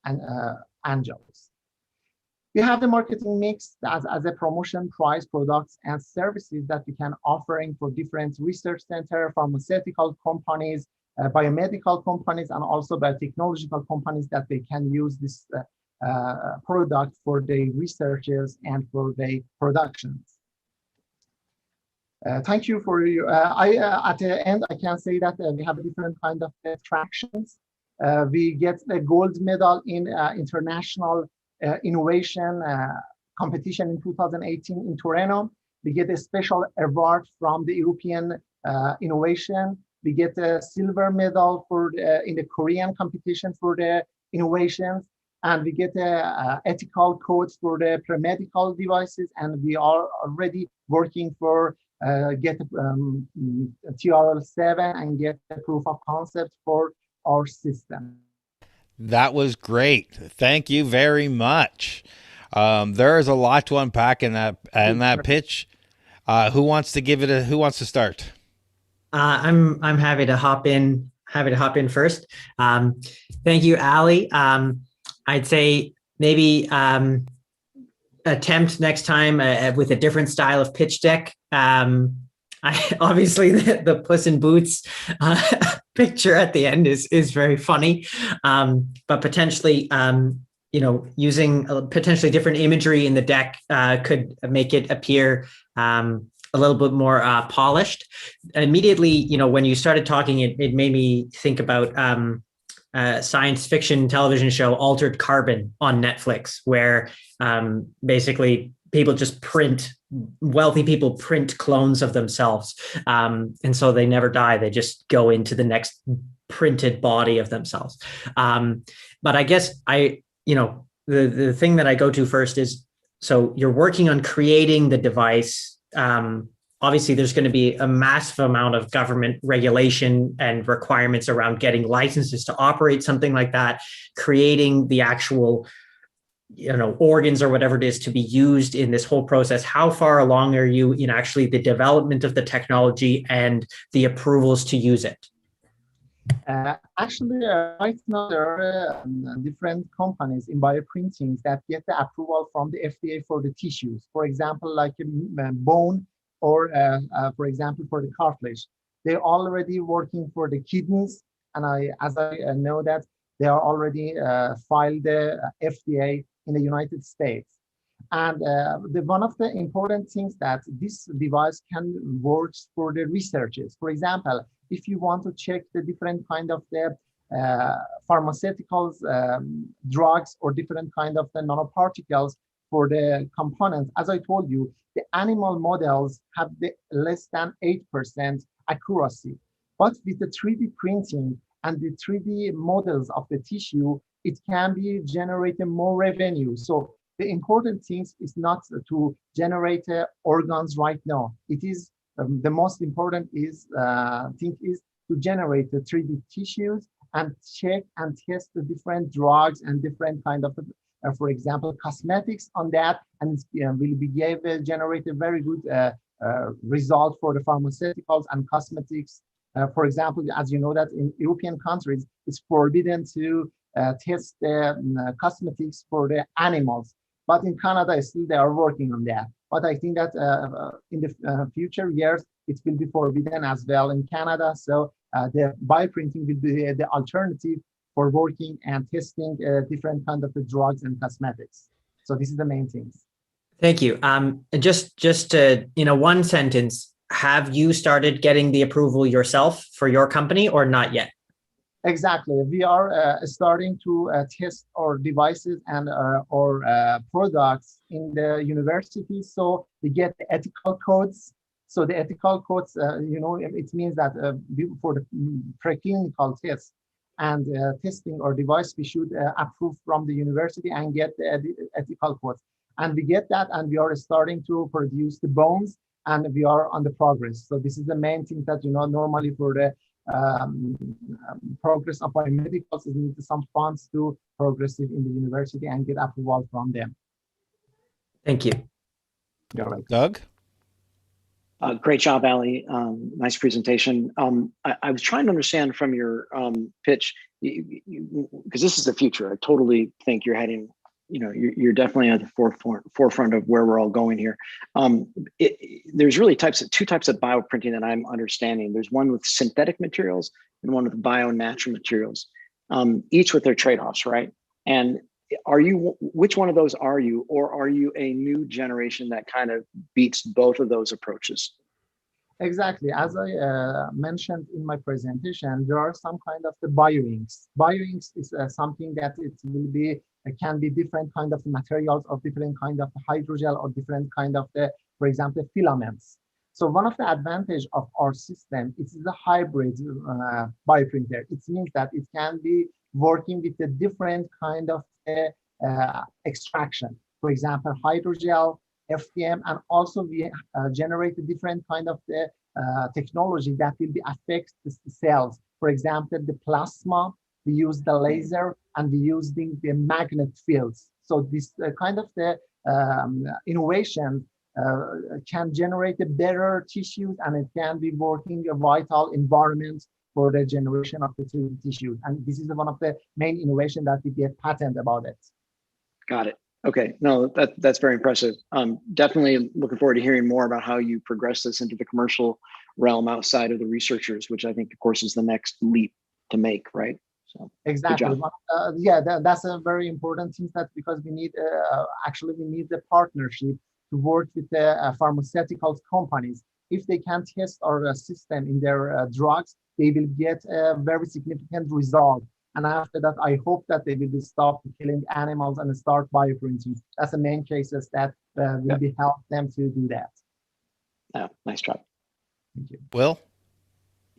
and angels. We have the marketing mix as a promotion, price, products, and services that we can offering for different research center, pharmaceutical companies, biomedical companies, and also biotechnological companies that they can use this product for their researches and for their productions. Thank you for your, at the end, I can say that we have a different kind of attractions. We get the gold medal in international innovation competition in 2018 in Toronto. We get a special award from the European innovation. We get a silver medal for in the Korean competition for the innovations, and we get a ethical codes for the pre-medical devices, and we are already working for get TRL7 and get the proof of concept for our system. That was great. Thank you very much. There is a lot to unpack in that pitch. Who wants to give it a? Who wants to start? I'm happy to hop in. Happy to hop in first. Thank you, Ali. I'd say maybe attempt next time with a different style of pitch deck. Obviously the Puss in Boots picture at the end is very funny, but potentially using potentially different imagery in the deck could make it appear a little bit more polished. Immediately, when you started talking, it made me think about science fiction television show Altered Carbon on Netflix, where basically wealthy people print clones of themselves. And so they never die. They just go into the next printed body of themselves. But I guess the thing that I go to first is, so you're working on creating the device. Obviously, there's going to be a massive amount of government regulation and requirements around getting licenses to operate something like that, creating the actual organs or whatever it is to be used in this whole process. How far along are you in actually the development of the technology and the approvals to use it? Actually, right now there are different companies in bioprinting that get the approval from the FDA for the tissues. For example, like bone, or for example, for the cartilage. They're already working for the kidneys, and as I know that they are already filed the FDA in the United States. And one of the important things that this device can work for the researchers. For example, if you want to check the different kind of the pharmaceuticals, drugs, or different kind of the nanoparticles for the components, as I told you, the animal models have the less than 8% accuracy. But with the 3D printing and the 3D models of the tissue, it can be generating more revenue. So the important thing is not to generate organs right now. It is the most important thing is to generate the 3D tissues and check and test the different drugs and different kind of, for example, cosmetics on that, and will generate a very good result for the pharmaceuticals and cosmetics. For example, as you know that in European countries, it's forbidden to test the cosmetics for the animals. But in Canada, still they are working on that. But I think that in the future years, it will be forbidden as well in Canada. So the bioprinting will be the alternative for working and testing different kind of the drugs and cosmetics. So this is the main things. Thank you. Just one sentence, have you started getting the approval yourself for your company or not yet? Exactly. We are starting to test our devices and our products in the university. So we get the ethical codes. So the ethical codes, it means that for the preclinical tests and testing our device, we should approve from the university and get the ethical codes. And we get that, and we are starting to produce the bones, and we are on the progress. So this is the main thing that, normally for the progress of biomedicals, is need some funds to progress it in the university and get approval from them. Thank you. You're right. Doug? Great job, Ali. Nice presentation. I was trying to understand from your pitch, because this is the future. I totally think you're heading, you're definitely at the forefront of where we're all going here. There's really two types of bioprinting that I'm understanding. There's one with synthetic materials and one with bio-natural materials, each with their trade-offs, right? And which one of those are you, or are you a new generation that kind of beats both of those approaches? Exactly. As I mentioned in my presentation, there are some kind of the bioinks. Bioinks is something that it can be different kind of materials or different kind of hydrogel or different kind of for example, filaments. So one of the advantage of our system is the hybrid bioprinter. It means that it can be working with a different kind of extraction. For example, hydrogel, FDM, and also we generate a different kind of technology that will be affect the cells. For example, the plasma, we use the laser, and we use the magnet fields. So this kind of innovation can generate a better tissues, and it can be working a vital environment for the generation of the 3D tissues. And this is one of the main innovation that we get patent about it. Got it. Okay, no, that's very impressive. Definitely looking forward to hearing more about how you progress this into the commercial realm outside of the researchers, which I think, of course, is the next leap to make, right? So Exactly. good job. Yeah, that's a very important thing, that because we need actually we need the partnership to work with the pharmaceutical companies. If they can test our system in their drugs, they will get a very significant result. And after that, I hope that they will stop killing animals and start bioprinting. That's the main cases that will be help them to do that. Yeah, nice job. Thank you. Will?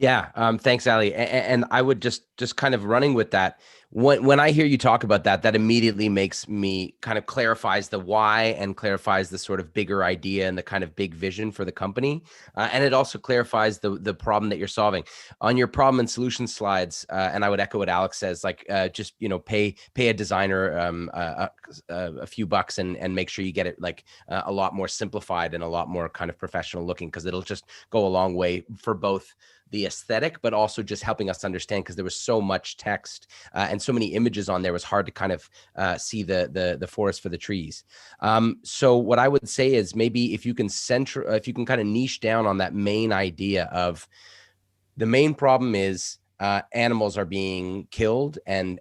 Yeah, thanks, Ali. And I would just kind of running with that. When I hear you talk about that, that immediately makes me kind of clarifies the why and clarifies the sort of bigger idea and the kind of big vision for the company. And it also clarifies the problem that you're solving. On your problem and solution slides, and I would echo what Alex says, like just, pay a designer a few bucks and make sure you get it like a lot more simplified and a lot more kind of professional looking, because it'll just go a long way for both the aesthetic, but also just helping us understand, because there was so much text and so many images on there, it was hard to kind of see the forest for the trees. So what I would say is maybe if you can kind of niche down on that main idea of the main problem is animals are being killed, and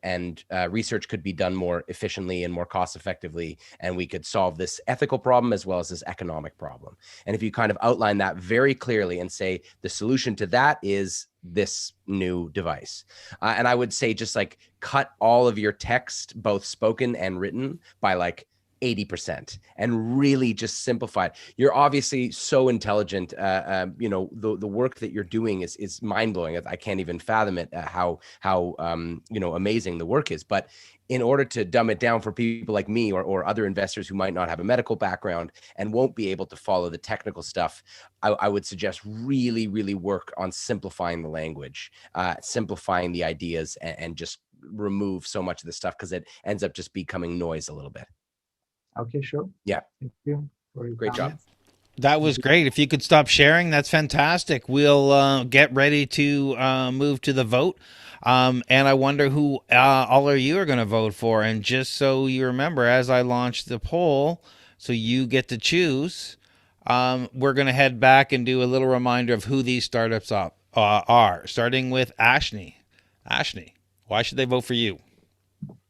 research could be done more efficiently and more cost effectively, and we could solve this ethical problem as well as this economic problem. And if you kind of outline that very clearly and say the solution to that is this new device, and I would say just like cut all of your text, both spoken and written, by like 80% and really just simplify it. You're obviously so intelligent. The work that you're doing is mind blowing. I can't even fathom it, how amazing the work is. But in order to dumb it down for people like me or other investors who might not have a medical background and won't be able to follow the technical stuff, I would suggest really, really work on simplifying the language, simplifying the ideas, and just remove so much of the stuff, because it ends up just becoming noise a little bit. Okay, sure. Yeah. Thank you for your Great comments. job. That was great. If you could stop sharing, that's fantastic. We'll get ready to move to the vote. And I wonder who all of you are going to vote for. And just so you remember, as I launch the poll, so you get to choose, we're going to head back and do a little reminder of who these startups are, starting with Ashney. Ashney, why should they vote for you?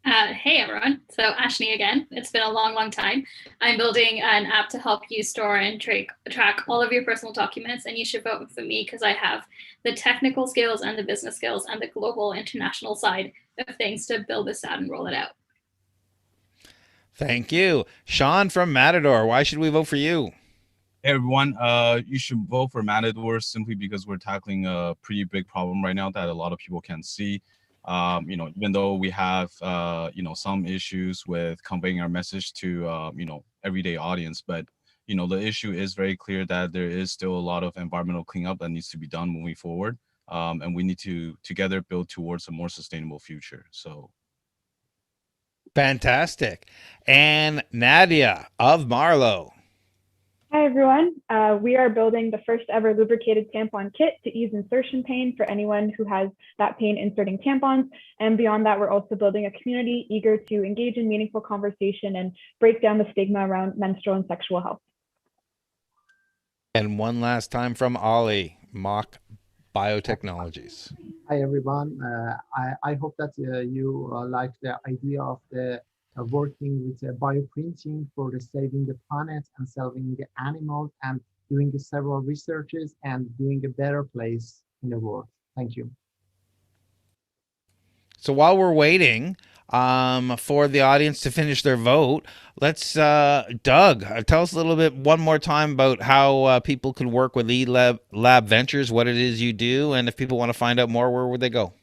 Hey everyone, so Ashney again. It's been a long, long time. I'm building an app to help you store and track all of your personal documents, and you should vote for me because I have the technical skills and the business skills and the global international side of things to build this out and roll it out. Thank you. Sean from Matidor, why should we vote for you? Hey everyone, you should vote for Matador simply because we're tackling a pretty big problem right now that a lot of people can see. Even though we have, some issues with conveying our message to, everyday audience, but, the issue is very clear that there is still a lot of environmental cleanup that needs to be done moving forward. And we need to together build towards a more sustainable future. So. Fantastic. And Nadia of Marlow. Hi, everyone. We are building the first ever lubricated tampon kit to ease insertion pain for anyone who has that pain inserting tampons. And beyond that, we're also building a community eager to engage in meaningful conversation and break down the stigma around menstrual and sexual health. And one last time from Ollie, Moc Biotechnologies. Hi, everyone. I hope that you like the idea of the working with bioprinting for the saving the planet and saving the animals and doing several researches and doing a better place in the world. Thank you. So while we're waiting for the audience to finish their vote, let's, Doug, tell us a little bit one more time about how people can work with eLab Ventures, what it is you do, and if people want to find out more, where would they go?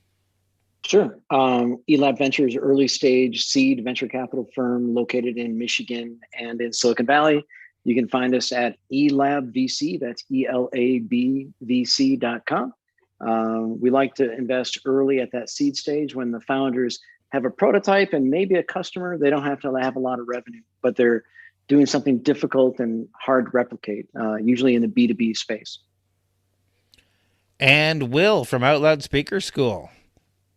Sure. eLab Ventures, early stage seed venture capital firm located in Michigan and in Silicon Valley. You can find us at eLab VC, that's ELABVC.com. We like to invest early at that seed stage when the founders have a prototype and maybe a customer. They don't have to have a lot of revenue, but they're doing something difficult and hard to replicate, usually in the B2B space. And Will from OutLoud Speaker School.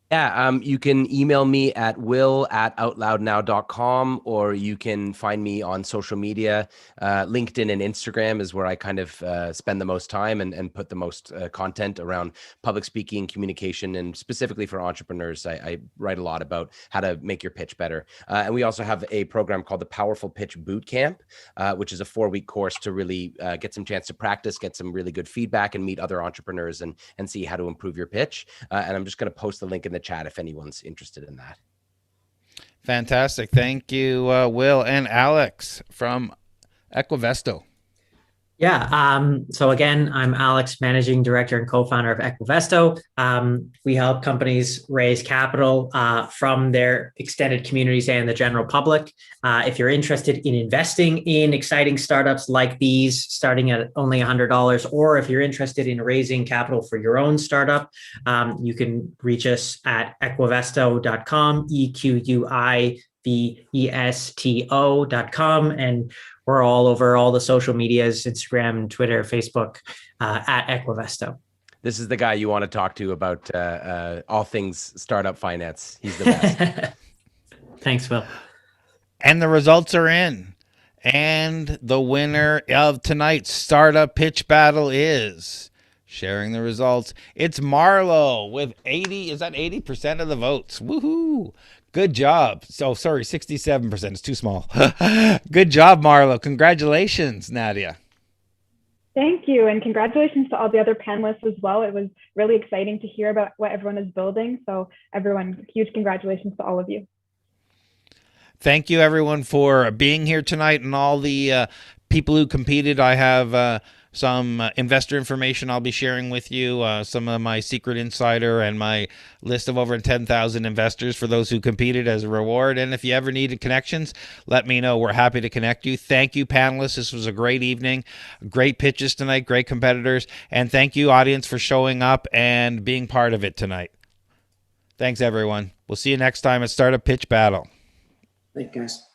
Yeah, you can email me at will@outloudnow.com, or you can find me on social media. LinkedIn and Instagram is where I kind of spend the most time and put the most content around public speaking, communication, and specifically for entrepreneurs. I write a lot about how to make your pitch better. And we also have a program called the Powerful Pitch Bootcamp, which is a 4-week course to really get some chance to practice, get some really good feedback, and meet other entrepreneurs and see how to improve your pitch. And I'm just going to post the link in the chat if anyone's interested in that. Fantastic. Thank you, Will and Alex from Equivesto. Yeah. So again, I'm Alex, managing director and co-founder of Equivesto. We help companies raise capital from their extended communities and the general public. If you're interested in investing in exciting startups like these, starting at only $100, or if you're interested in raising capital for your own startup, you can reach us at equivesto.com, EQUIVESTO.com, and we're all over all the social medias, Instagram, Twitter, Facebook, at Equivesto. This is the guy you want to talk to about all things startup finance. He's the best. Thanks, Will. And the results are in. And the winner of tonight's startup pitch battle is, sharing the results, it's Marlow with 80% of the votes. Woohoo! Good job. So sorry, 67%. It's too small. Good job, Marlow. Congratulations, Nadia. Thank you. And congratulations to all the other panelists as well. It was really exciting to hear about what everyone is building. So everyone, huge congratulations to all of you. Thank you, everyone, for being here tonight, and all the people who competed. I have some investor information I'll be sharing with you, some of my secret insider and my list of over 10,000 investors for those who competed as a reward. And if you ever needed connections, let me know. We're happy to connect you. Thank you, panelists. This was a great evening. Great pitches tonight, great competitors. And thank you, audience, for showing up and being part of it tonight. Thanks, everyone. We'll see you next time at Startup Pitch Battle. Thank you, guys.